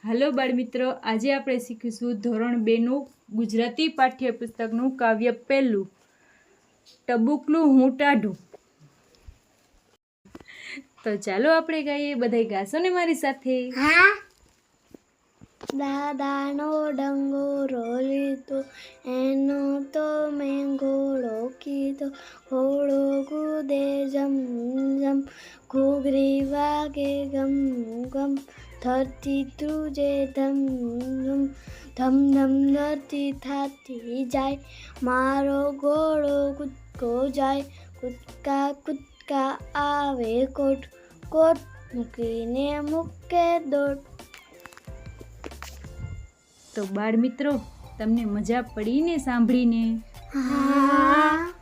હાલો બાળમિત્રો, આજે આપણે શીખીશું ધોરણ 2 નું ગુજરાતી પાઠ્યપુસ્તકનું કાવ્ય પહેલું, ટબુકલું હું ટાઢું. તો ચાલો આપણે ગાઈએ. બધાય ગાશો ને મારી સાથે? હા. દાદાનો ડંગોરો લીધો, એનો તો મેં ઘોડો કીધો. ઘોડો કૂદે જમ જમ, ઘૂઘરી વાગે ગમ ગમ. ધરતી ધ્રુજે ધમ ધમ, ધમ ધમ ધરતી થાતી જાય. મારો ઘોડો કૂદકો જાય, કૂદકા કૂદકા આવે કોટ. કોટ મૂકીને મૂકે દોટ. તો બાળમિત્રો, તમને મજા પડી ને સાંભળીને? હા.